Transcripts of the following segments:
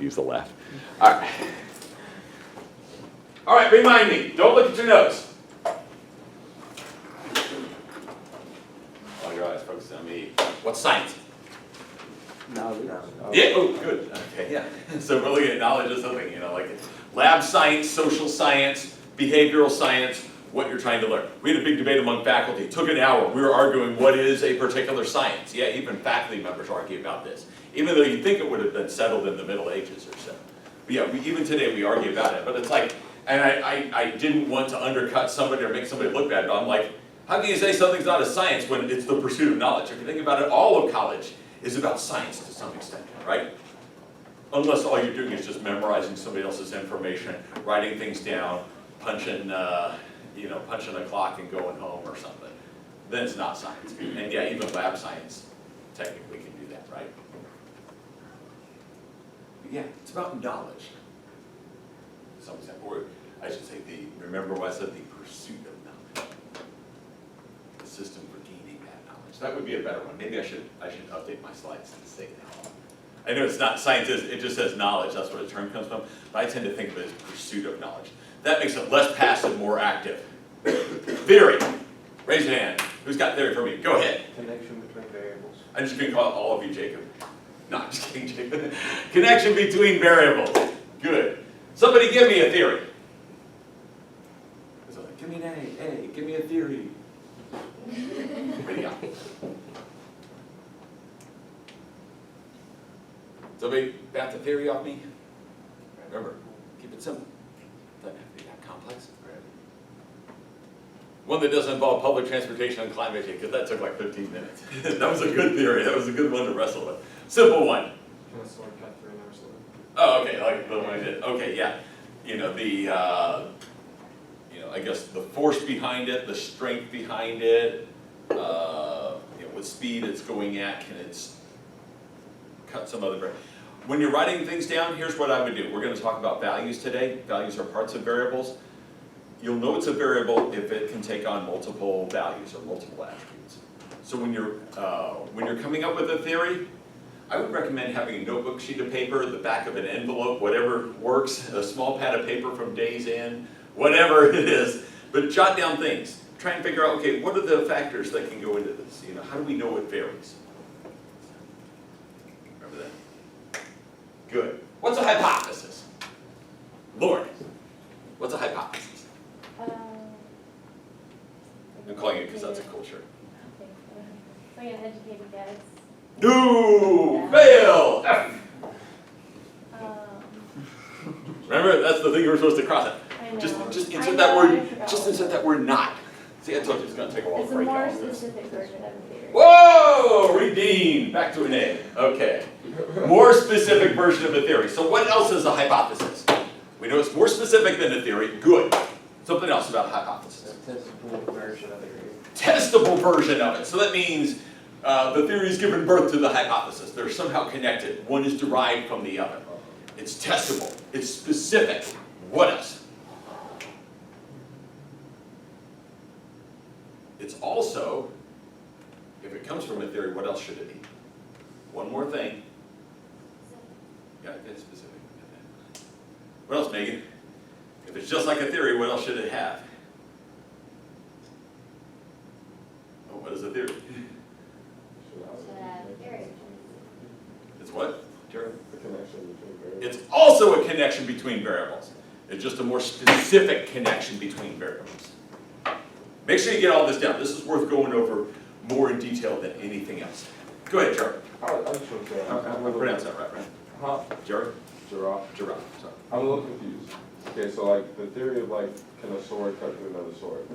Use the left. All right. All right, remind me. Don't look at your notes. All your eyes focus on me. What's science? Knowledge. Yeah, oh, good. Okay, yeah. So we're looking at knowledge of something, like lab science, social science, behavioral science, what you're trying to learn. We had a big debate among faculty. It took an hour. We were arguing what is a particular science. Yeah, even faculty members argue about this. Even though you'd think it would have been settled in the Middle Ages or so. But yeah, even today we argue about it. But it's like, and I didn't want to undercut somebody or make somebody look bad, but I'm like, how can you say something's not a science when it's the pursuit of knowledge? If you think about it, all of college is about science to some extent, right? Unless all you're doing is just memorizing somebody else's information, writing things down, punching a clock and going home or something. Then it's not science. And yeah, even lab science technically can do that, right? But yeah, it's about knowledge. To some extent, or I should say remember what I said, the pursuit of knowledge. The system for gaining that knowledge. That would be a better one. Maybe I should update my slides to say that. I know it's not science, it just says knowledge, that's where the term comes from, but I tend to think of it as pursuit of knowledge. That makes it less passive, more active. Theory. Raise your hand. Who's got theory for me? Go ahead. Connection between variables. I'm just going to call all of you Jacob. No, I'm just kidding, Jacob. Connection between variables. Good. Somebody give me a theory. Give me an A, give me a theory. Where do you go? Somebody bat the theory off me? Remember, keep it simple. Doesn't have to be that complex. One that doesn't involve public transportation and climate change, because that took like 15 minutes. That was a good theory. That was a good one to wrestle with. Simple one. Can a sword cut through another sword? Oh, okay, like the one I did. Okay, yeah. I guess the force behind it, the strength behind it, what speed it's going at, can it cut some other variable. When you're writing things down, here's what I would do. We're going to talk about values today. Values are parts of variables. You'll know it's a variable if it can take on multiple values or multiple attributes. So when you're coming up with a theory, I would recommend having a notebook sheet of paper, the back of an envelope, whatever works, a small pad of paper from Days Inn, whatever it is, but jot down things. Try and figure out, okay, what are the factors that can go into this? How do we know it varies? Remember that? Good. What's a hypothesis? Lauren, what's a hypothesis? I'm calling it because that's a culture. It's like an educated guess. No! Fail! F. Remember, that's the thing you were supposed to cross out. Just insert that word. Just insert that word "not." See, I told you it's going to take a while It's to a break more out this. specific version of a theory. Whoa! Redeemed. Back to an A. Okay. More specific version of a theory. So what else is a hypothesis? We know it's more specific than a theory. Good. Something else about a hypothesis. A testable version of the theory. Testable version of it. So that means the theory has given birth to the hypothesis. They're somehow connected. One is derived from the other. It's testable. It's specific. What else? It's also, if it comes from a theory, what else should it be? One more thing. Yeah, it's specific. What else, Megan? If it's just like a theory, what else should it have? Oh, what is a theory? It's what? Jerry? The connection between variables. It's also a connection between variables. It's just a more specific connection between variables. Make sure you get all this down. This is worth going over more in detail than anything else. Go ahead, Jerry. I just want to say, I pronounced that right? Huh? Jerry? Giraffe. Giraffe, sorry. I'm a little confused. Okay, so like the theory of like, can a sword cut through another sword?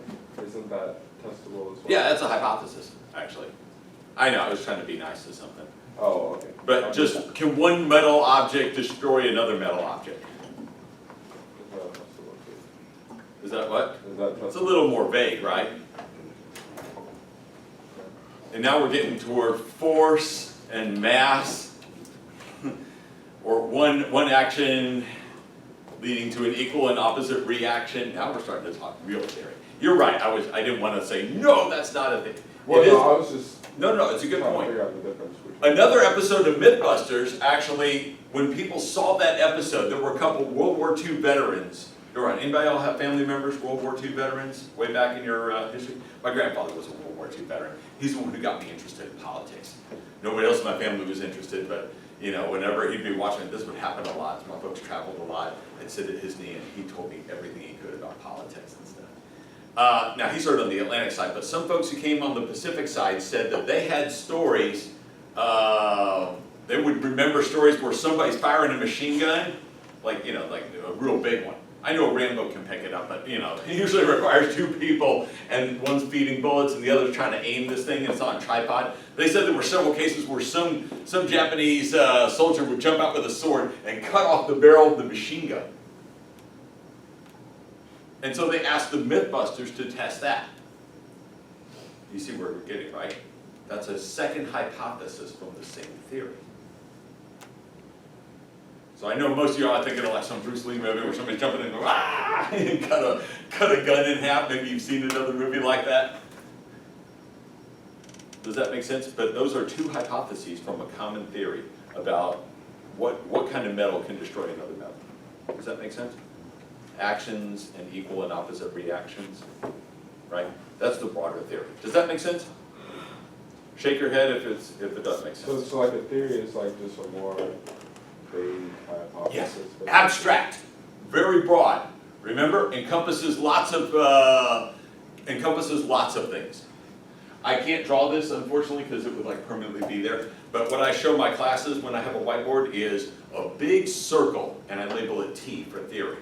Isn't that testable as well? Yeah, that's a hypothesis, actually. I know, I was trying to be nice to something. Oh, okay. But just, can one metal object destroy another metal object? Is that testable too? Is that what? Is that testable? It's a little more vague, right? And now we're getting toward force and mass, or one action leading to an equal and opposite reaction. Now we're starting to talk real theory. You're right, I didn't want to say, no, that's not a thing. Well, It no, is- I was just No, it's a good Trying to point. figure out the difference between. Another episode of Mythbusters, actually, when people saw that episode, there were a couple World War II veterans. You're right, anybody all have family members, World War II veterans, way back in your history? My grandfather was a World War II veteran. He's the one who got me interested in politics. Nobody else in my family was interested, but you know, whenever he'd be watching, this would happen a lot. My folks traveled a lot. I'd sit at his knee and he told me everything he could about politics and stuff. Now, he served on the Atlantic side, but some folks who came on the Pacific side said that they had stories, they would remember stories where somebody's firing a machine gun, like, you know, like a real big one. I know a Rambo can pick it up, but you know, it usually requires two people and one's feeding bullets and the other's trying to aim this thing and it's on a tripod. They said there were several cases where some Japanese soldier would jump out with a sword and cut off the barrel of the machine gun. And so they asked the Mythbusters to test that. You see where we're getting, right? That's a second hypothesis from the same theory. So I know most of y'all are thinking of like some Bruce Lee movie where somebody's jumping in and goes, ah, and cut a gun in half. Maybe you've seen another movie like that. Does that make sense? But those are two hypotheses from a common theory about what kind of metal can destroy another metal. Does that make sense? Actions and equal and opposite reactions, right? That's the broader theory. Does that make sense? Shake your head if it doesn't make sense. So like a theory is like just a more vague hypothesis. Yes, basically. abstract, very broad. Remember, encompasses lots of things. I can't draw this, unfortunately, because it would like permanently be there. But what I show my classes when I have a whiteboard is a big circle, and I label it T for theory.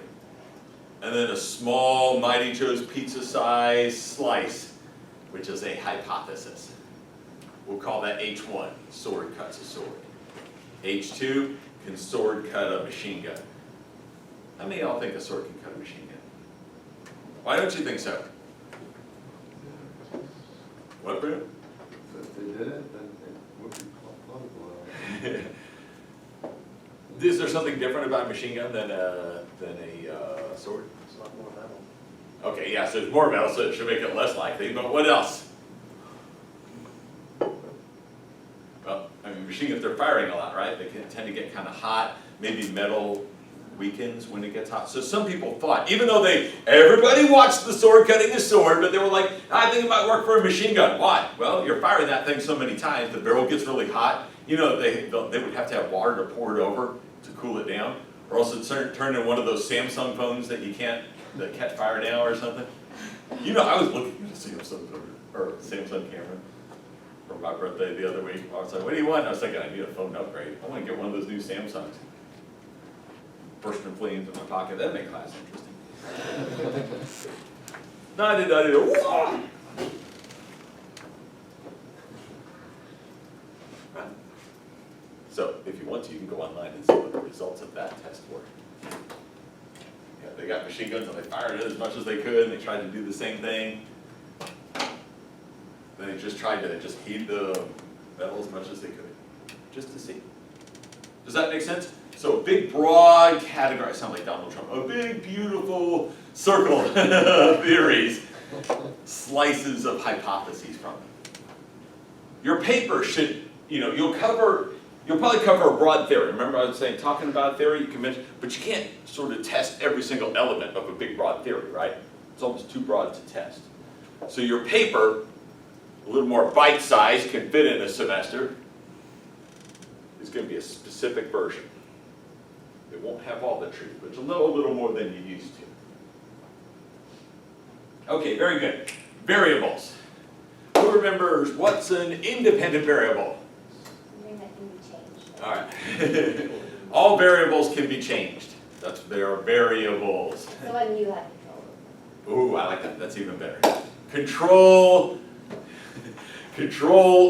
And then a small Mighty Joe's pizza-sized slice, which is a hypothesis. We'll call that H1, sword cuts a sword. H2, can sword cut a machine gun? How many of y'all think a sword can cut a machine gun? Why don't you think so? What, Bruno? If they did it, then it would be plausible. Is there something different about a machine gun than a sword? It's a lot more metal. Okay, yeah, so it's more metal, so it should make it less likely, but what else? Well, I mean, machine guns, they're firing a lot, right? They can tend to get kind of hot, maybe metal weakens when it gets hot. So some people thought, even though everybody watched the sword cutting a sword, but they were like, I think it might work for a machine gun. Why? Well, you're firing that thing so many times, the barrel gets really hot. You know, they would have to have water to pour it over to cool it down, or else it'd turn into one of those Samsung phones that that catch fire now or something. You know, I was looking at a Samsung camera for my birthday the other week. I was like, what do you want? And I was thinking, I need a phone upgrade. I want to get one of those new Samsungs. Burst and flames in my pocket. That'd make class interesting. No, I did. Whoa! So, if you want to, you can go online and see what the results of that test were. Yeah, they got machine guns and they fired it as much as they could, and they tried to do the same thing. Then they just tried to heat the metal as much as they could, just to see. Does that make sense? So a big, broad category, I sound like Donald Trump, a big, beautiful circle of theories, slices of hypotheses from it. Your paper should, you'll probably cover a broad theory. Remember I was saying, talking about a theory, you can mention, but you can't sort of test every single element of a big, broad theory, right? It's almost too broad to test. So your paper, a little more bite-sized, can fit in a semester, is going to be a specific version. It won't have all the truth, but you'll know a little more than you used to. Okay, very good. Variables. Who remembers what's an independent variable? Something that can be changed. All right. All variables can be changed. They are variables. The one you have control over. Ooh, I like that. That's even better. Control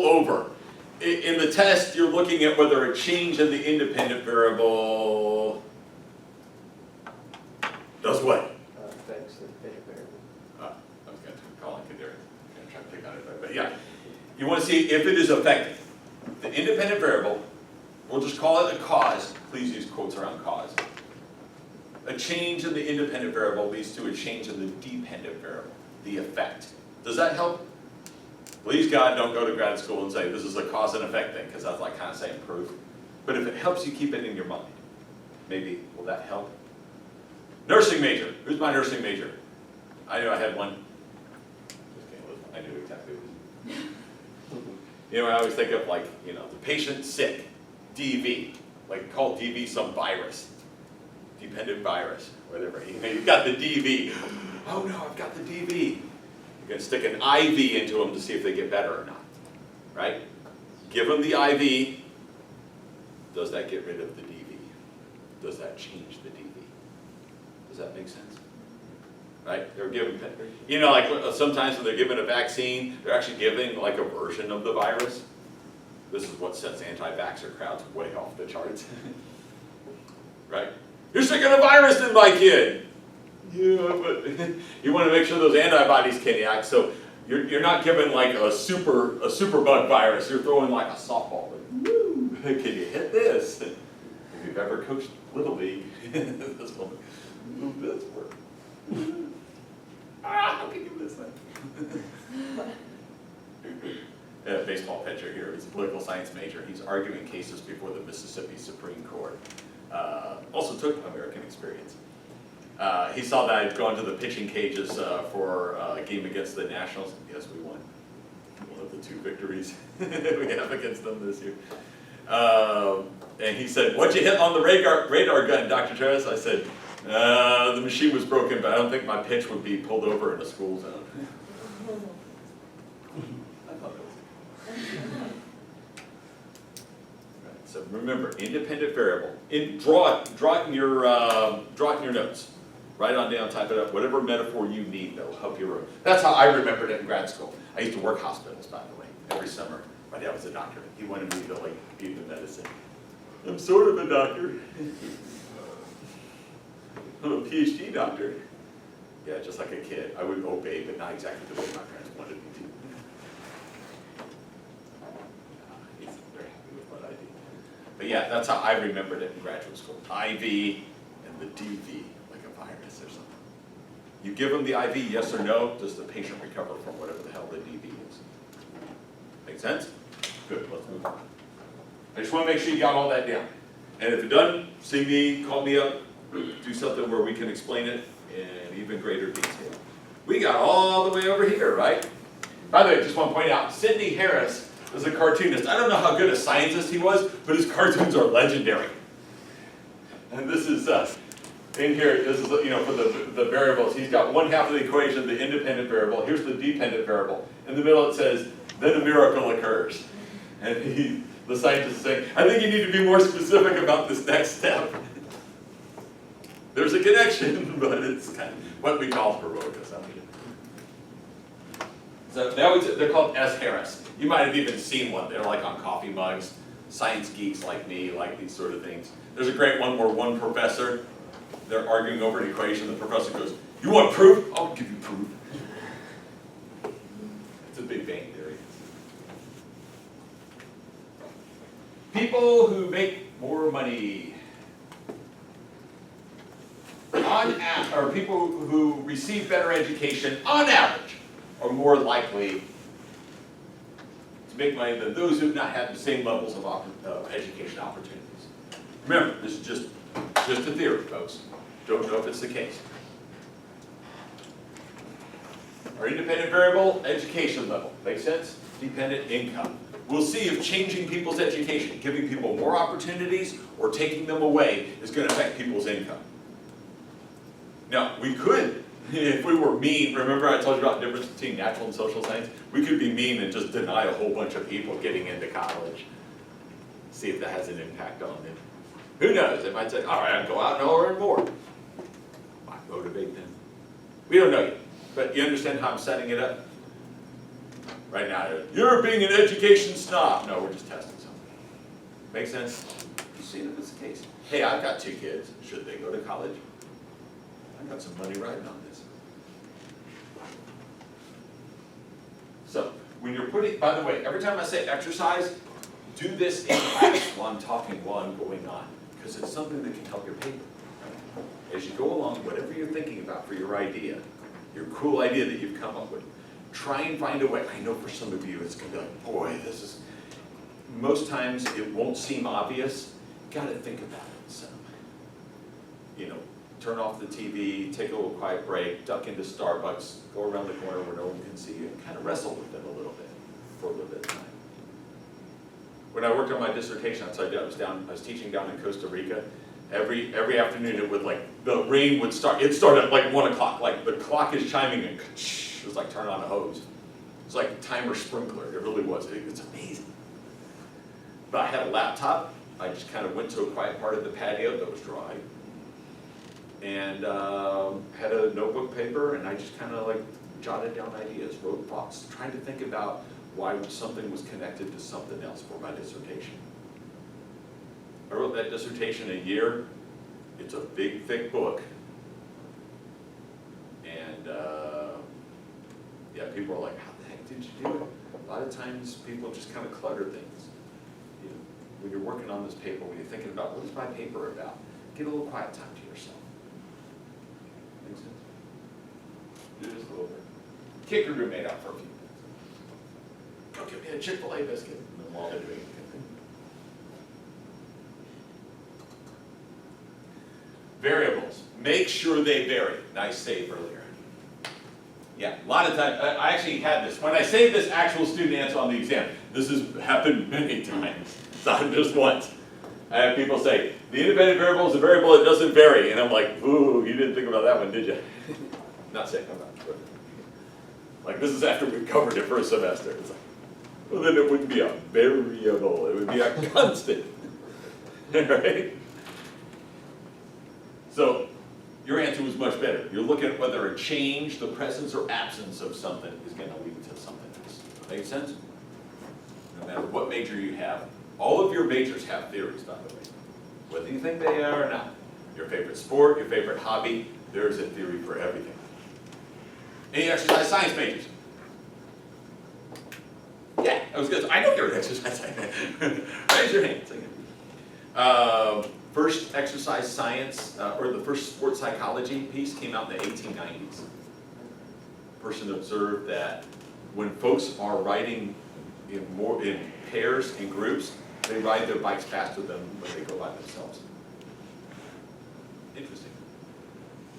over. In the test, you're looking at whether a change in the independent variable does what? Affects the dependent variable. I was going to call it there. I'm going to try to pick on it, but yeah. You want to see if it is affecting the independent variable. We'll just call it a cause. Please use quotes around cause. A change in the independent variable leads to a change in the dependent variable, the effect. Does that help? Please God, don't go to grad school and say this is a cause and effect thing, because that's like kind of saying proof. But if it helps you keep it in your mind, maybe, will that help? Nursing major. Who's my nursing major? I knew I had one. I knew exactly who it was. You know, I always think of like, you know, the patient sick, DV, like call DV some virus, dependent virus, whatever. You've got the DV. Oh no, I've got the DV. You're going to stick an IV into them to see if they get better or not, right? Give them the IV. Does that get rid of the DV? Does that change the DV? Does that make sense? Right? They're giving, you know, like sometimes when they're giving a vaccine, they're actually giving like a version of the virus. This is what sets anti-vaxxer crowds way off the charts. Right? You're sticking a virus in my kid. Yeah, but you want to make sure those antibodies can act. So you're not giving like a super bug virus. You're throwing like a softball. Like, woo, can you hit this? If you've ever coached Little League, this will move this work. How can you miss that? A baseball pitcher here. He's a political science major. He's arguing cases before the Mississippi Supreme Court. Also took American experience. He saw that I'd gone to the pitching cages for a game against the Nationals. Yes, we won. One of the 2 victories we have against them this year. And he said, "What'd you hit on the radar gun, Dr. Travis?" I said, "The machine was broken, but I don't think my pitch would be pulled over in a school zone." I thought that was right, so remember, independent variable. Draw it in your notes. Write it on down, type it up. Whatever metaphor you need, that'll help you. That's how I remembered it in grad school. I used to work hospitals, by the way, every summer. My dad was a doctor. He wanted me to like be the medicine. I'm sort of a doctor. I'm a PhD doctor. Yeah, just like a kid. I would obey, but not exactly the way my parents wanted me to. He's very happy with what I do. But yeah, that's how I remembered it in graduate school. IV and the DV, like a virus or something. You give them the IV, yes or no, does the patient recover from whatever the hell the DV is? Make sense? Good, let's move on. I just want to make sure you got all that down. And if it doesn't, see me, call me up, do something where we can explain it in even greater detail. We got all the way over here, right? By the way, just want to point out, Sidney Harris was a cartoonist. I don't know how good a scientist he was, but his cartoons are legendary. And this is in here, this is, you know, for the variables. He's got one half of the equation, the independent variable. Here's the dependent variable. In the middle it says, then a miracle occurs. And the scientist is saying, I think you need to be more specific about this next step. There's a connection, but it's kind of what we call heroic assumption. So they're called S. Harris. You might have even seen one. They're like on coffee mugs. Science geeks like me like these sort of things. There's a great one where one professor, they're arguing over an equation. The professor goes, you want proof? I'll give you proof. It's a Big Bang theory. People who make more money. Or people who receive better education, on average, are more likely to make money than those who have not had the same levels of education opportunities. Remember, this is just a theory, folks. Don't know if it's the case. Our independent variable, education level. Make sense? Dependent income. We'll see if changing people's education, giving people more opportunities or taking them away is going to affect people's income. Now, we could, if we were mean, remember I told you about the difference between natural and social science? We could be mean and just deny a whole bunch of people getting into college. See if that has an impact on them. Who knows? They might say, all right, I'll go out and I'll earn more. Might motivate them. We don't know yet, but you understand how I'm setting it up? Right now, you're being an education snob. No, we're just testing something. Make sense? You see if it's the case. Hey, I've got 2 kids. Should they go to college? I've got some money riding on this. So, when you're putting, by the way, every time I say exercise, do this in class while I'm talking, while I'm going on, because it's something that can help your paper. As you go along, whatever you're thinking about for your idea, your cool idea that you've come up with, try and find a way. I know for some of you, it's gonna be like, boy, this is, most times it won't seem obvious. Gotta think about it, so. You know, turn off the TV, take a little quiet break, duck into Starbucks, go around the corner where no one can see you, and kind of wrestle with them a little bit for a little bit of time. When I worked on my dissertation, I was teaching down in Costa Rica. Every afternoon it would the rain would start, it started at like 1 o'clock, like the clock is chiming and it was like turning on a hose. It's like a timer sprinkler, it really was, it's amazing. But I had a laptop, I just kind of went to a quiet part of the patio that was dry. And had a notebook paper, and I just kind of like jotted down ideas, wrote thoughts, trying to think about why something was connected to something else for my dissertation. I wrote that dissertation in a year. It's a big, thick book. And yeah, people are like, how the heck did you do it? A lot of times people just kind of clutter things. You know, when you're working on this paper, when you're thinking about, what is my paper about? Get a little quiet time to yourself. Make sense? Do just a little bit. Kick your roommate out for a few minutes. Go get me a Chick-fil-A biscuit. And then while they're doing it. Variables. Make sure they vary. Nice save earlier. Yeah, a lot of times, I actually had this. When I say this actual student answer on the exam, this has happened many times. It's not just once. I have people say, the independent variable is a variable that doesn't vary. And I'm like, ooh, you didn't think about that one, did you? Not saying I'm not. But like, this is after we've covered it for a semester. It's like, well, then it wouldn't be a variable. It would be a constant. Right? So, your answer was much better. You're looking at whether a change, the presence or absence of something is going to lead to something else. Make sense? No matter what major you have, all of your majors have theories, by the way. Whether you think they are or not. Your favorite sport, your favorite hobby, there's a theory for everything. Any exercise science majors? Yeah, that was good. I know you're an exercise science major. Raise your hands. First exercise science, or the first sports psychology piece came out in the 1890s. Person observed that when folks are riding in pairs and groups, they ride their bikes faster than when they go by themselves. Interesting.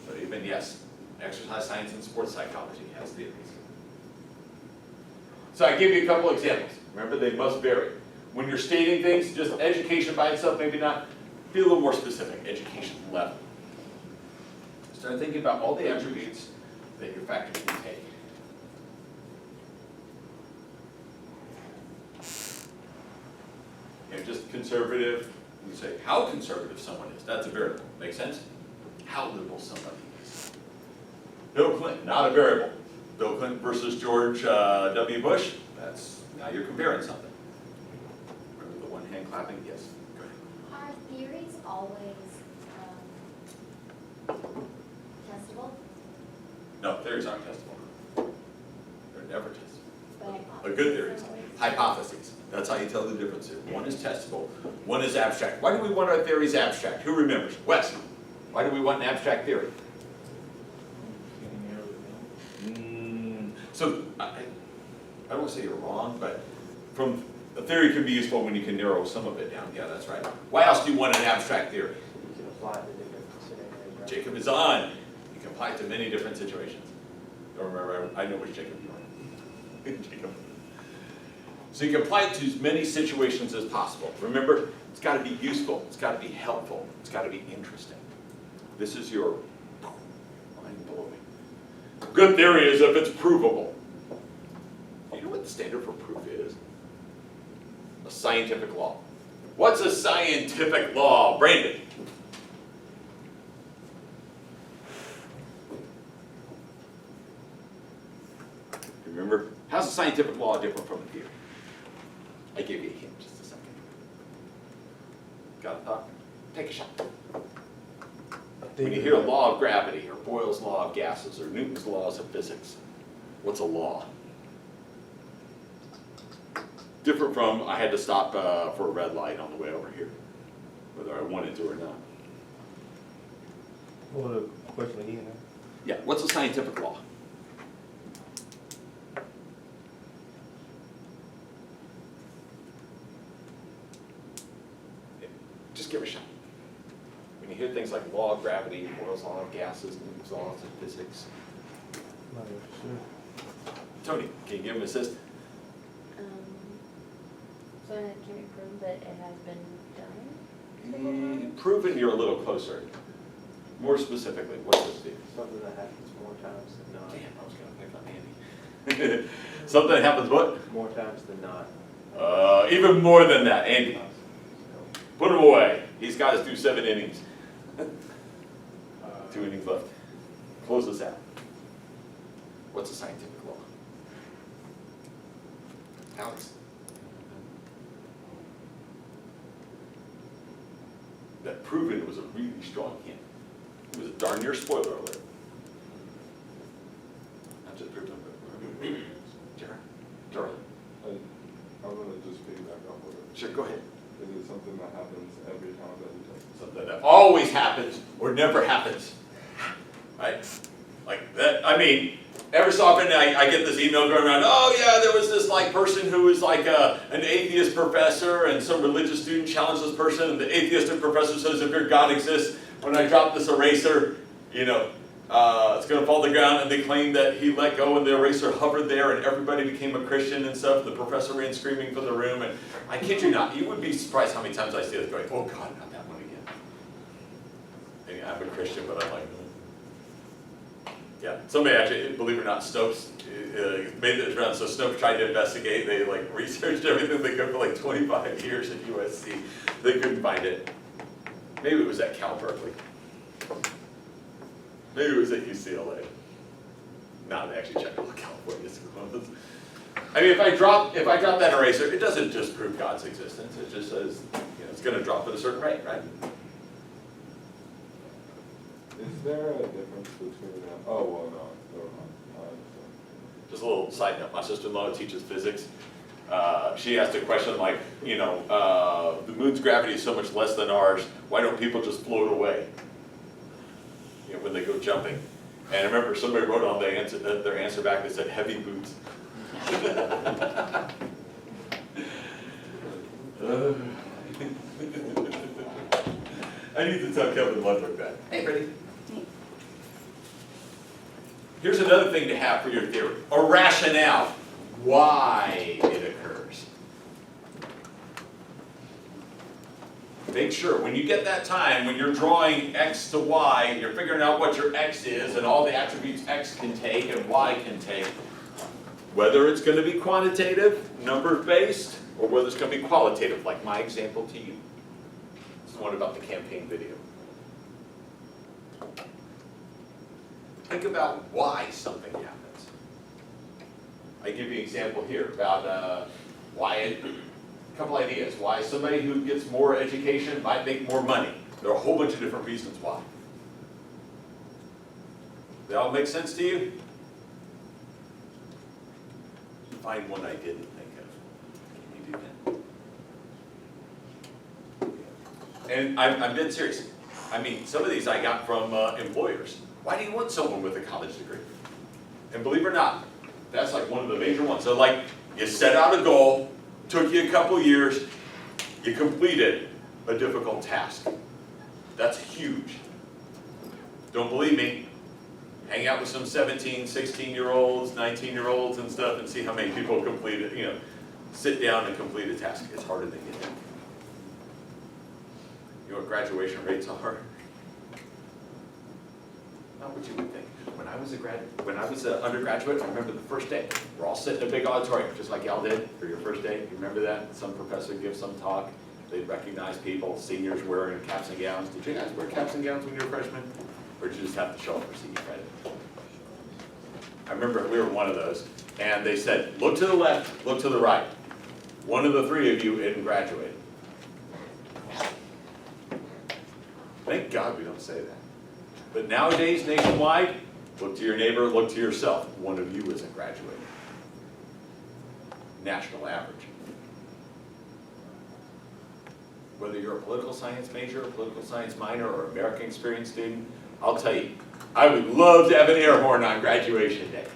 But even, yes, exercise science and sports psychology has theories. So I give you a couple examples. Remember, they must vary. When you're stating things, just education by itself, maybe not. Be a little more specific, education level. Start thinking about all the attributes that your factor can take. You know, just conservative, you say how conservative someone is, that's a variable. Make sense? How liberal somebody is. Bill Clinton, not a variable. Bill Clinton versus George W. Bush, that's, now you're comparing something. Remember the one hand clapping? Yes. Are theories always testable? No, theories aren't testable. They're never testable. But A good theory is hypotheses. That's how you tell the difference here. One is testable, one is abstract. Why do we want our theories abstract? Who remembers? Wes, why do we want an abstract theory? So, I don't want to say you're wrong, but a theory can be useful when you can narrow some of it down. Yeah, that's right. Why else do you want an abstract theory? You can apply it to different scenarios, right? Jacob is on. You can apply it to many different situations. Don't remember, I know which Jacob you are. Jacob. So you can apply it to as many situations as possible. Remember, it's got to be useful, it's got to be helpful, it's got to be interesting. This is your mind-blowing. Good theory is if it's provable. You know what the standard for proof is? A scientific law. What's a scientific law? Brandon. Remember? How's a scientific law different from a theory? I gave you a hint just a second. Got a thought? Take a shot. When you hear a law of gravity, or Boyle's law of gases, or Newton's laws of physics, what's a law? Different from, I had to stop for a red light on the way over here, whether I wanted to or not. What a question again? Yeah, what's a scientific law? things like law of gravity, Boyle's law of gases, Newton's laws of physics. Tony, can you give him an assist? So can we prove that it has been done? Proven you're a little closer. More specifically, what does it do? Something that happens more times than not. Damn, I was gonna pick on Andy. Something that happens what? More times than not. Even more than that, Andy. So, Put him away. He's got us through 7 innings. 2 innings left. Close this out. What's a scientific law? Alex? That proven was a really strong hint. It was a darn near spoiler alert. Not just proven, but Charlie? I'm gonna just piggyback off of it. Sure, go ahead. Is it something that happens every time that you test? Something that always happens or never happens, right? Like that, I mean, every so often I get this email going around, oh yeah, there was this like person who was like an atheist professor and some religious student challenged this person and the atheistic professor says if your God exists, when I drop this eraser, you know, it's going to fall to the ground, and they claim that he let go and the eraser hovered there and everybody became a Christian and stuff. The professor ran screaming from the room, and I kid you not, you would be surprised how many times I see this going, oh God, not that one again. And I'm a Christian, but I'm like, yeah. Somebody actually, believe it or not, Snopes made this round, so Snopes tried to investigate. They like researched everything they could for like 25 years at USC. They couldn't find it. Maybe it was at Cal Berkeley. Maybe it was at UCLA. No, they actually checked all the California schools. I mean, if I drop that eraser, it doesn't just prove God's existence. It just says, you know, it's going to drop at a certain rate, right? Is there a difference between, oh, well, no, never mind. I understand. Just a little side note. My sister-in-law teaches physics. She asked a question like, you know, the moon's gravity is so much less than ours. Why don't people just float away? You know, when they go jumping. And I remember somebody wrote on their answer back, they said heavy boots. I need to tell Kevin Ludwig that. Hey, Freddie. Here's another thing to have for your theory. A rationale. Why it occurs. Make sure, when you get that time, when you're drawing X to Y, you're figuring out what your X is and all the attributes X can take and Y can take, whether it's going to be quantitative, number-based, or whether it's going to be qualitative, like my example to you. It's the one about the campaign video. Think about why something happens. I give you an example here about why a couple ideas. Why somebody who gets more education might make more money. There are a whole bunch of different reasons why. They all make sense to you? Find one I didn't think of. Can you do that? And I'm dead serious. I mean, some of these I got from employers. Why do you want someone with a college degree? And believe it or not, that's like one of the major ones. So like, you set out a goal, took you a couple years, you completed a difficult task. That's huge. Don't believe me? Hang out with some 17, 16-year-olds, 19-year-olds and stuff and see how many people complete it, you know, sit down and complete a task. It's harder than you think. You know what graduation rates are? Not what you would think. When I was an undergraduate, I remember the first day. We're all sitting in a big auditorium, just like y'all did for your first day. You remember that? Some professor gives some talk. They'd recognize people, seniors wearing caps and gowns. Did you guys wear caps and gowns when you were freshmen? Or did you just have to show up for senior credit? I remember we were one of those. And they said, look to the left, look to the right. One of the three of you didn't graduate. Thank God we don't say that. But nowadays, nationwide, look to your neighbor, look to yourself. One of you isn't graduating. National average. Whether you're a political science major, a political science minor, or American experience student, I'll tell you, I would love to have an air horn on graduation day.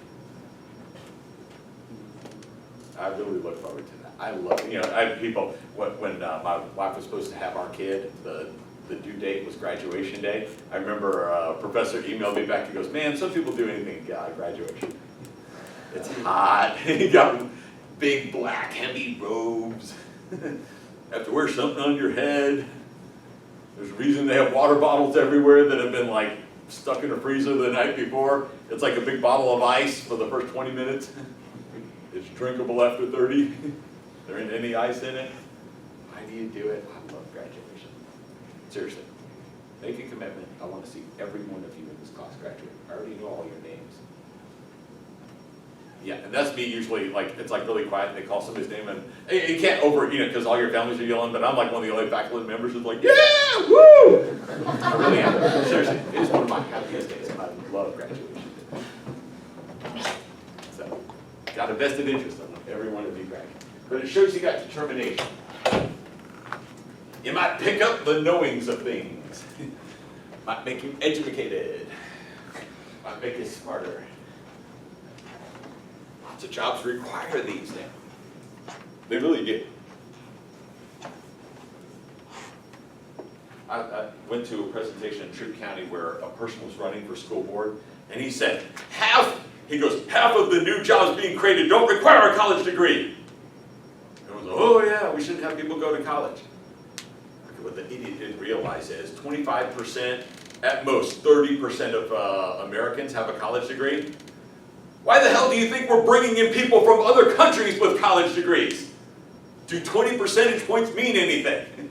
I really look forward to that. I love it. You know, I have people, when my wife was supposed to have our kid, the the due date was graduation day. I remember a professor emailed me back, he goes, man, some people do anything at graduation. It's hot, you got big black heavy robes, have to wear something on your head. There's a reason they have water bottles everywhere that have been like stuck in a freezer the night before. It's like a big bottle of ice for the first 20 minutes. It's drinkable after 30. There ain't any ice in it. Why do you do it? I love graduation. Seriously, make a commitment. I want to see every one of you in this class graduate. I already know all your names. Yeah, and that's me usually, like, it's like really quiet, they call somebody's name, and you can't because all your families are yelling, but I'm like one of the only faculty members who's like, yeah, woo! I really am. Seriously, it is one of my happiest days, and I love graduation. So, got a vested interest in every one of you graduate. But it shows you got determination. You might pick up the knowings of things. Might make you educated. Might make you smarter. Lots of jobs require these now. They really do. I went to a presentation in Troup County where a person was running for school board, and he said, half of the new jobs being created don't require a college degree. And I was like, oh yeah, we shouldn't have people go to college. What the idiot didn't realize is 25%, at most 30% of Americans have a college degree. Why the hell do you think we're bringing in people from other countries with college degrees? Do 20 percentage points mean anything?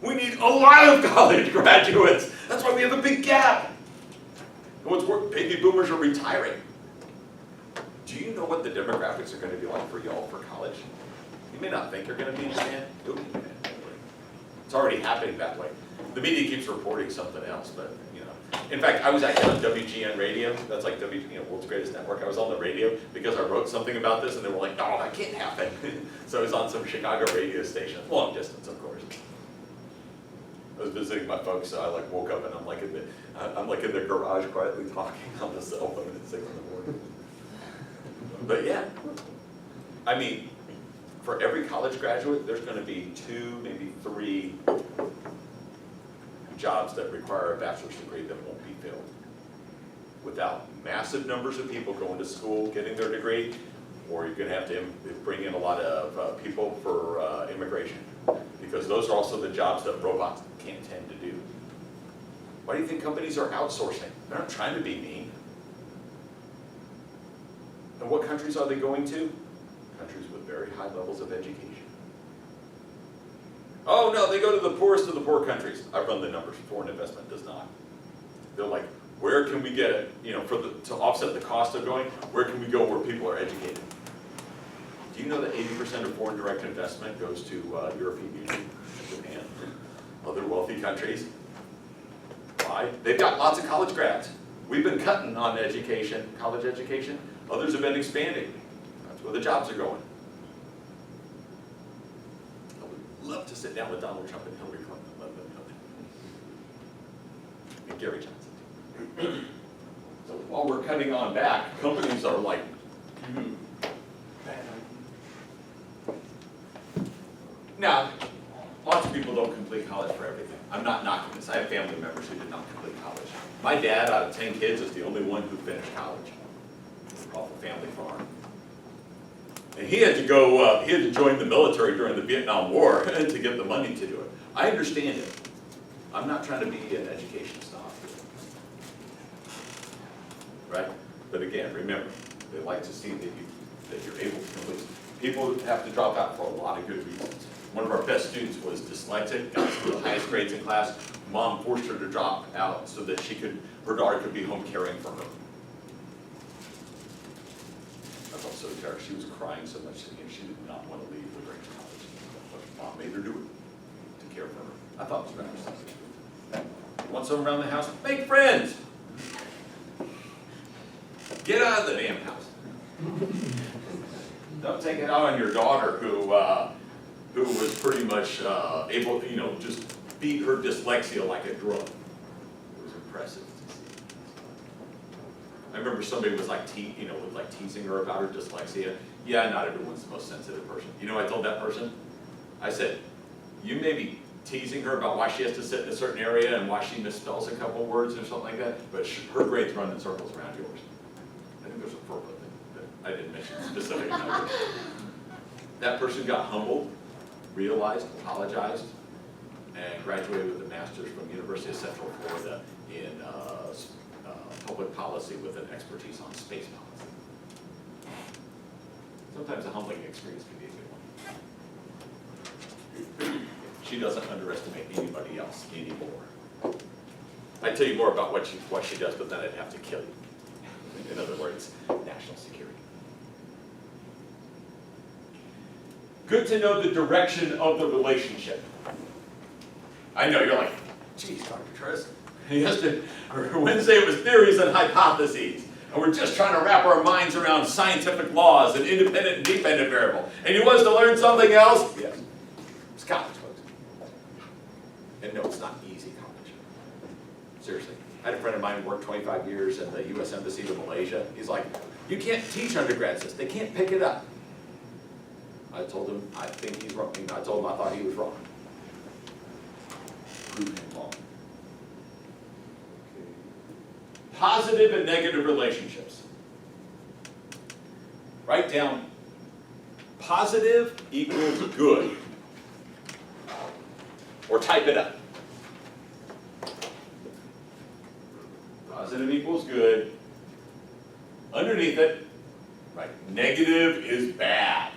We need a lot of college graduates. That's why we have a big gap. And what's worse, baby boomers are retiring. Do you know what the demographics are going to be like for y'all for college? You may not think you're going to be in demand. You'll be in demand. It's already happening that way. The media keeps reporting something else, but in fact, I was actually on WGN radio. That's like World's Greatest Network. I was on the radio because I wrote something about this, and they were like, "No, that can't happen." So I was on some Chicago radio station, long distance, of course. I was visiting my folks, so I like woke up and I'm like in their garage quietly talking on the cell phone at 6 in the morning. But yeah, I mean, for every college graduate, there's going to be 2, maybe 3 jobs that require a bachelor's degree that won't be filled. Without massive numbers of people going to school, getting their degree, or you're going to have to bring in a lot of people for immigration, because those are also the jobs that robots can't tend to do. Why do you think companies are outsourcing? They're not trying to be mean. And what countries are they going to? Countries with very high levels of education. Oh no, they go to the poorest of the poor countries. I've run the numbers. Foreign investment does not. They're like, where can we get it? To offset the cost of going, where can we go where people are educated? Do you know that 80% of foreign direct investment goes to European Union, Japan, other wealthy countries? Why? They've got lots of college grads. We've been cutting on education, college education. Others have been expanding. That's where the jobs are going. Love to sit down with Donald Trump and Hillary Clinton and let them know that. And Gary Johnson. So while we're cutting on back, companies are like, Now, lots of people don't complete college for everything. I'm not knocking this. I have family members who did not complete college. My dad, out of 10 kids, is the only one who finished college off a family farm. And he had to go, he had to join the military during the Vietnam War to get the money to do it. I understand it. I'm not trying to be an education snob. Right? But again, remember, they like to see that you're able to complete. People have to drop out for a lot of good reasons. One of our best students was dyslexic, got the highest grades in class. Mom forced her to drop out so that her daughter could be home caring for her. I felt so terrible. She was crying so much that she did not want to leave the Grange College. But Mom made her do it to care for her. I thought it was better. You want someone around the house? Make friends! Get out of the damn house. Don't take it out on your daughter who was pretty much able to, just beat her dyslexia like a drum. It was impressive to see. I remember somebody was like, teasing her about her dyslexia. Yeah, not everyone's the most sensitive person. You know what I told that person? I said, you may be teasing her about why she has to sit in a certain area and why she misspells a couple words or something like that, but her grades run in circles around yours. I think there's a purpose that I didn't mention specific numbers. That person got humbled, realized, apologized, and graduated with a master's from University of Central Florida in public policy with an expertise on space policy. Sometimes a humbling experience can be a good one. She doesn't underestimate anybody else anymore. I'd tell you more about what she does, but then I'd have to kill you. In other words, national security. Good to know the direction of the relationship. I know, you're like, geez, Dr. Tris, Wednesday it was theories and hypotheses, and we're just trying to wrap our minds around scientific laws and independent and dependent variable. And you want us to learn something else? Yes. It's college, folks. And no, it's not easy college. Seriously. I had a friend of mine who worked 25 years in the U.S. Embassy to Malaysia. He's like, you can't teach undergrads this. They can't pick it up. I told him, I think he's wrong. I told him I thought he was wrong. Prove him wrong. Positive and negative relationships. Write down positive equals good. Or type it up. Positive equals good. Underneath it, right, negative is bad.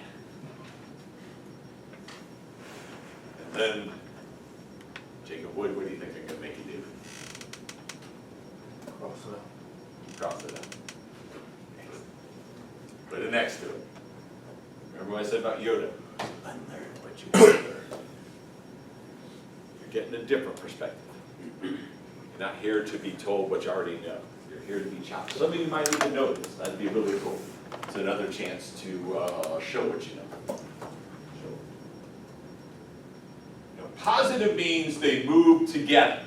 And then, Jacob Wood, what do you think I'm going to make you do? Cross it out. Cross it out. Put an X to it. Remember what I said about Yoda? Unlearn what you learned. You're getting a different perspective. You're not here to be told what you already know. You're here to be challenged. Some of you might even know this. That'd be really cool. It's another chance to show what you know. Positive means they move together.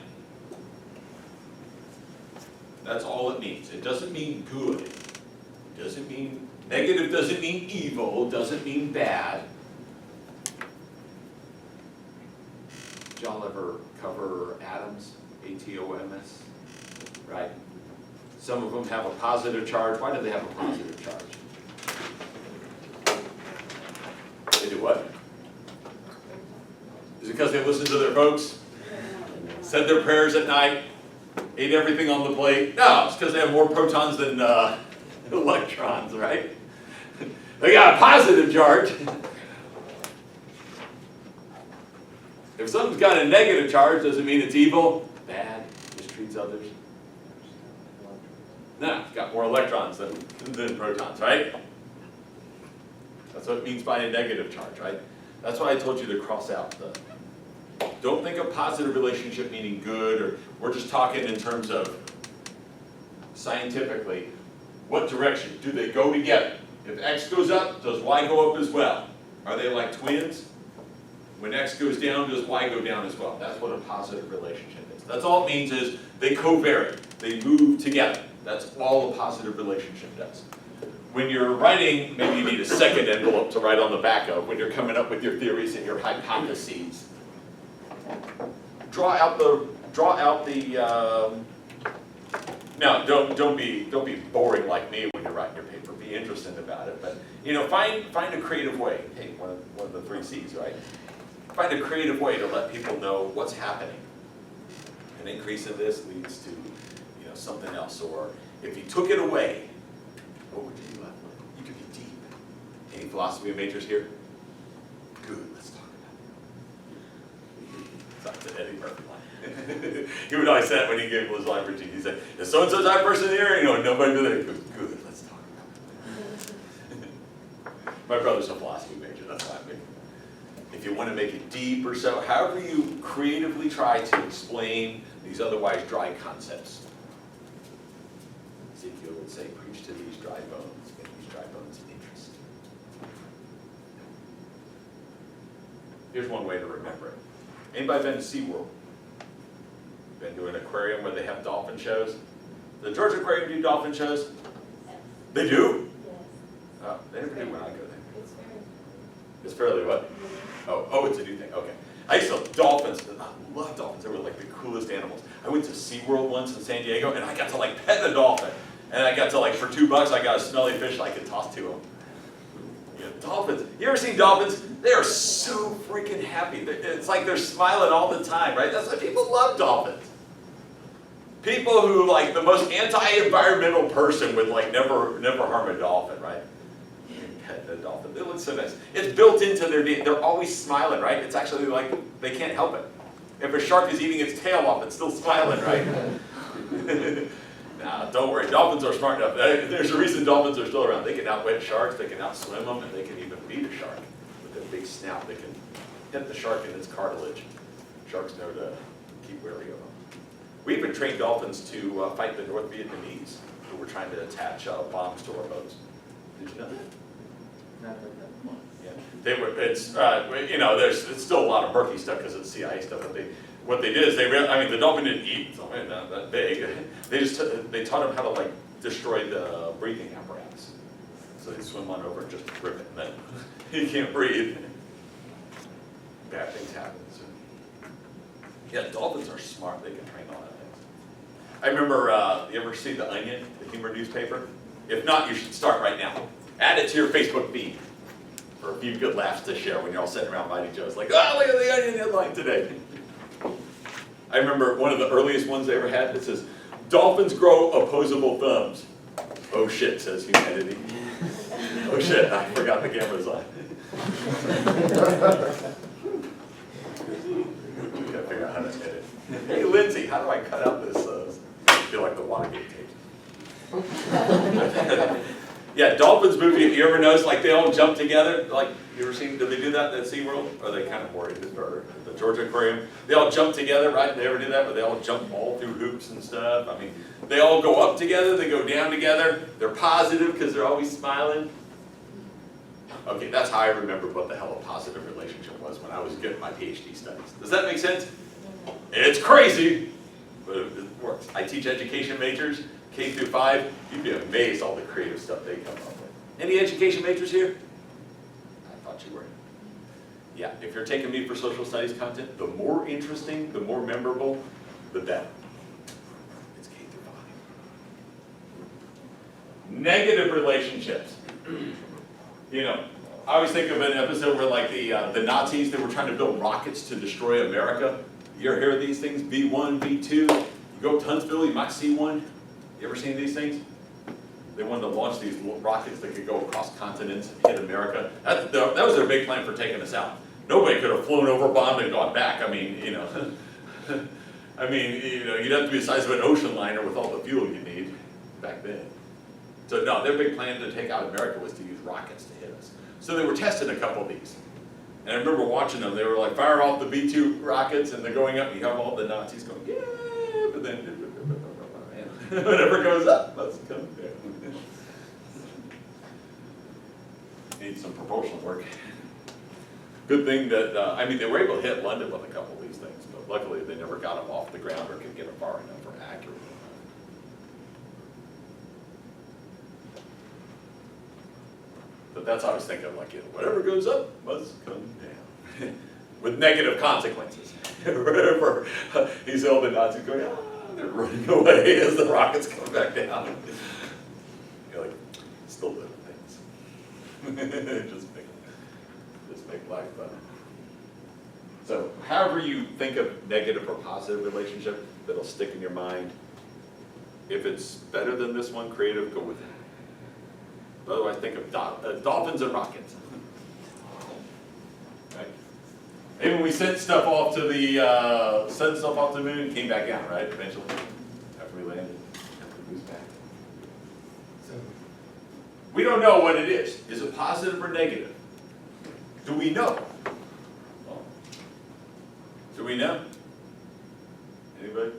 That's all it means. It doesn't mean good. It doesn't mean negative, doesn't mean evil, doesn't mean bad. Did y'all ever cover atoms? A-T-O-M-S? Right? Some of them have a positive charge. Why do they have a positive charge? They do what? Is it because they listened to their folks? Said their prayers at night? Ate everything on the plate? No, it's because they have more protons than electrons, right? They got a positive charge. If something's got a negative charge, does it mean it's evil, bad, mistreats others? No, it's got more electrons than protons, right? That's what it means by a negative charge, right? That's why I told you to cross out the... Don't think of positive relationship meaning good, or we're just talking in terms of scientifically, what direction do they go together? If X goes up, does Y go up as well? Are they like twins? When X goes down, does Y go down as well? That's what a positive relationship is. That's all it means is they co-vary, they move together. That's all a positive relationship does. When you're writing, maybe you need a second envelope to write on the back of when you're coming up with your theories and your hypotheses. Draw out the. Now, don't be boring like me when you're writing your paper. Be interested about it, but find a creative way. Hey, one of the 3 C's, right? Find a creative way to let people know what's happening. An increase in this leads to something else, or if you took it away, what would you be left with? You could be deep. Any philosophy majors here? Good, let's talk about it. That's an Eddie Murphy line. He would always say that when he gave his line routine. He said, is so-and-so type person here? Nobody knew that. He goes, good, let's talk about it. My brother's a philosophy major, that's why I'm making it. If you want to make it deep or so, however you creatively try to explain these otherwise dry concepts. Ezekiel would say, preach to these dry bones, make these dry bones interesting. Here's one way to remember it. Anybody been to SeaWorld? Been to an aquarium where they have dolphin shows? The Georgia Aquarium do dolphin shows? They do? Yes. Oh, they never do when I go there. It's very. It's fairly what? Oh, it's a new thing, okay. I used to dolphins, and I love dolphins, they were like the coolest animals. I went to SeaWorld once in San Diego, and I got to like pet a dolphin. And I got to like, for $2, I got a smelly fish I could toss to them. Yeah, dolphins, you ever seen dolphins? They are so freaking happy. It's like they're smiling all the time, right? That's why people love dolphins. People who like the most anti-environmental person would like never harm a dolphin, right? Pet a dolphin, they look so nice. It's built into their DNA. They're always smiling, right? It's actually like, they can't help it. If a shark is eating its tail off, it's still smiling, right? Nah, don't worry, dolphins are smart enough. There's a reason dolphins are still around. They can outwit sharks, they can outswim them, and they can even beat a shark. With their big snout, they can hit the shark in its cartilage. Sharks know to keep wary of them. We even trained dolphins to fight the North Vietnamese who were trying to attach bombs to our boats. Did you know that? Not heard that before. Yeah, they were. It's you know, it's still a lot of murky stuff because it's CIA stuff. But what they did is I mean, the dolphin didn't eat something that big. They just they taught them how to like destroy the breathing apparatus. So they swim on over and just rip it, and then he can't breathe. Bad things happen. So. Yeah, dolphins are smart. They can train all that things. I remember. You ever see The Onion, the humor newspaper? If not, you should start right now. Add it to your Facebook feed for a few good laughs to share when you're all sitting around biting Joe's like, oh, look at the Onion headline today. I remember one of the earliest ones they ever had that says, dolphins grow opposable thumbs. Oh shit, says humanity. Oh shit, I forgot the camera's on. Gotta figure out how to edit. Hey Lindsay, how do I cut out this? I feel like the Watergate tapes. Yeah, dolphins movie, you ever notice like they all jump together? Like, you ever seen, did they do that at SeaWorld? Or are they kind of worried, or the Georgia Aquarium? They all jump together, right? They ever do that? Where they all jump all through hoops and stuff? I mean, they all go up together, they go down together. They're positive because they're always smiling. Okay, that's how I remembered what the hell a positive relationship was when I was getting my PhD studies. Does that make sense? It's crazy, but it works. I teach education majors, K through 5, you'd be amazed all the creative stuff they come up with. Any education majors here? I thought you were. Yeah, if you're taking me for social studies content, the more interesting, the more memorable, the better. It's K through 5. Negative relationships. You know, I always think of an episode where like the Nazis, they were trying to build rockets to destroy America. You ever hear of these things? V1, V2, you go to Huntsville, you might see one. You ever seen these things? They wanted to launch these rockets that could go across continents and hit America. That was their big plan for taking us out. Nobody could have flown over, bombed, and gone back. I mean, you know, you'd have to be the size of an ocean liner with all the fuel you need back then. So no, their big plan to take out America was to use rockets to hit us. So they were testing a couple of these. And I remember watching them. They were like firing off the V2 rockets and they're going up and you have all the Nazis going, yeah, but then whatever goes up must come down. Need some propulsion work. Good thing that, I mean, they were able to hit London with a couple of these things, but luckily they never got them off the ground or could get them far enough or accurate enough. But that's how I was thinking, like, you know, whatever goes up must come down. With negative consequences. Remember, he's all the Nazis going, ah, they're running away as the rockets come back down. You're like, still little things. just make life better. So, however you think of negative or positive relationship that'll stick in your mind, if it's better than this one, creative, go with it. Otherwise, think of dolphins and rockets. Right? Maybe when we sent stuff off to the moon, came back down, right? Eventually, after we landed, after we moved back. So, we don't know what it is. Is it positive or negative? Do we know? Well, do we know? Anybody?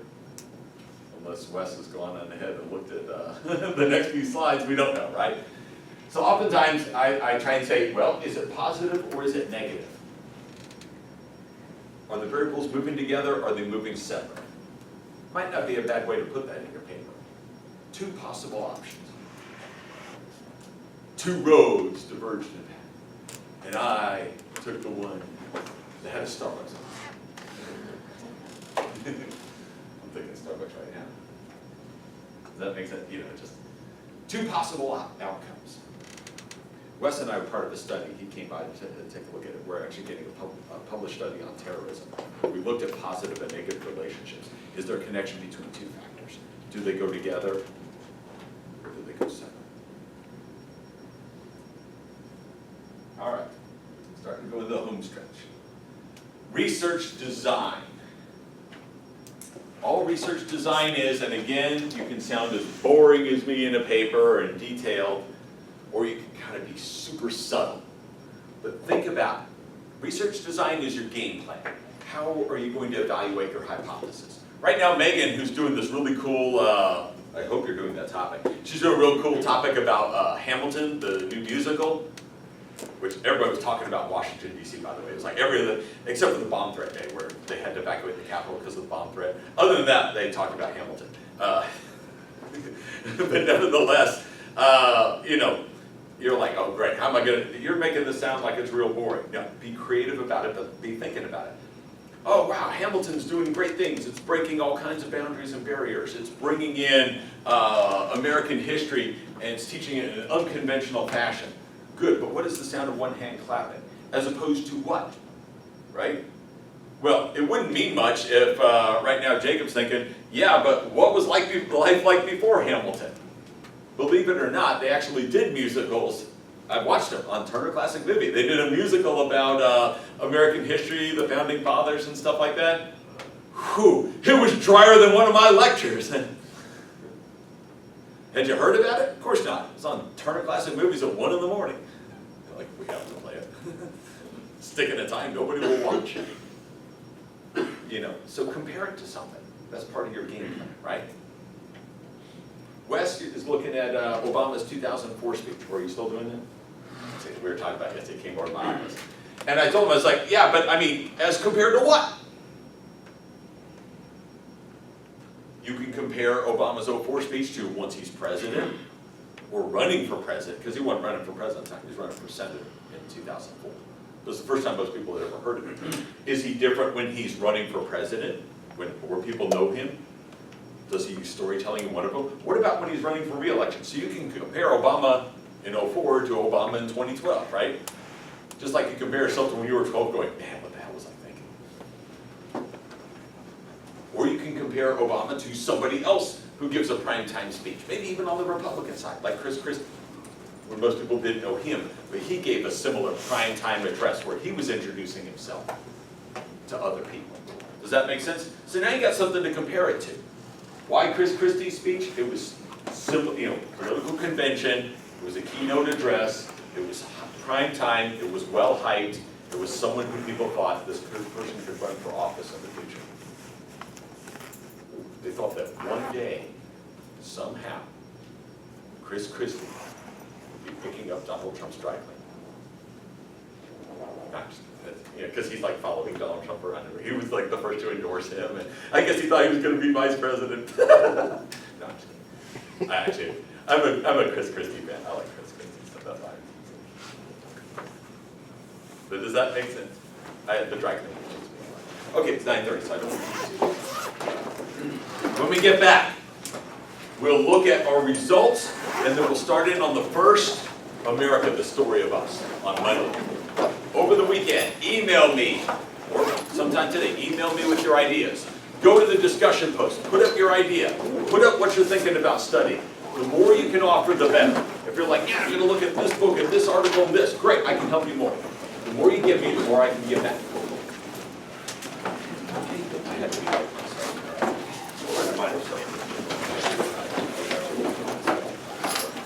Unless Wes has gone on ahead and looked at the next few slides, we don't know, right? So oftentimes I try and say, well, is it positive or is it negative? Are the variables moving together or are they moving separate? Might not be a bad way to put that in your paper. Two possible options. Two roads diverged in that. And I took the one that had a Starbucks on it. I'm thinking Starbucks right now. Does that make sense? Just two possible outcomes. Wes and I were part of a study. He came by to take a look at it. We're actually getting a published study on terrorism. We looked at positive and negative relationships. Is there a connection between two factors? Do they go together, or do they go separate? All right, starting to go into the home stretch. Research design. All research design is, and again, you can sound as boring as me in a paper and detailed, or you can kind of be super subtle. But think about it. Research design is your game plan. How are you going to evaluate your hypothesis? Right now, Megan, who's doing this really cool, I hope you're doing that topic. She's doing a real cool topic about Hamilton, the new musical, which everybody was talking about Washington, D.C., by the way. It was like every other, except for the bomb threat day, where they had to evacuate the Capitol because of the bomb threat. Other than that, they talked about Hamilton. But nevertheless, you're like, oh great, how am I gonna, you're making this sound like it's real boring. No, be creative about it, but be thinking about it. Oh wow, Hamilton's doing great things. It's breaking all kinds of boundaries and barriers. It's bringing in American history and it's teaching it in an unconventional fashion. Good, but what is the sound of one hand clapping? As opposed to what, right? Well, it wouldn't mean much if right now Jacob's thinking, yeah, but what was life like before Hamilton? Believe it or not, they actually did musicals. I've watched them on Turner Classic Movie. They did a musical about American history, the founding fathers and stuff like that. Whew, it was drier than one of my lectures. Had you heard about it? Of course not. It's on Turner Classic Movies at 1 in the morning. They're like, we have to play it. Stick in a time, nobody will watch. So compare it to something. That's part of your game plan, right? Wes is looking at Obama's 2004 speech. Were you still doing that? See, we were talking about yesterday, it came over to my office. And I told him, I was like, yeah, but I mean, as compared to what? You can compare Obama's 04 speech to once he's president or running for president, because he wasn't running for president at the time, he was running for senator in 2004. It was the first time most people had ever heard of him. Is he different when he's running for president, when more people know him? Does he use storytelling in one of them? What about when he's running for re-election? So you can compare Obama in 04 to Obama in 2012, right? Just like you compare yourself to when you were 12 going, man, what the hell was I thinking? Or you can compare Obama to somebody else who gives a primetime speech, maybe even on the Republican side, like Chris Christie, when most people didn't know him, but he gave a similar primetime address where he was introducing himself to other people. Does that make sense? So now you got something to compare it to. Why Chris Christie's speech? It was simple, political convention, it was a keynote address, it was prime time, it was well hyped, it was someone who people thought this person could run for office in the future. They thought that one day, somehow, Chris Christie would be picking up Donald Trump's dry cleaner. Because he's like following Donald Trump around. He was like the first to endorse him, and I guess he thought he was going to be vice president. No, I'm just kidding. I'm a Chris Christie fan. I like Chris Christie, so that's fine. But does that make sense? The dry cleaner. Okay, it's 9:30, so I don't want to. When we get back, we'll look at our results, and then we'll start in on the first America, the story of us, on Monday. Over the weekend, email me, or sometime today, email me with your ideas. Go to the discussion post, put up your idea, put up what you're thinking about studying. The more you can offer, the better. If you're like, yeah, I'm going to look at this book and this article and this, great, I can help you more. The more you give me, the more I can give back.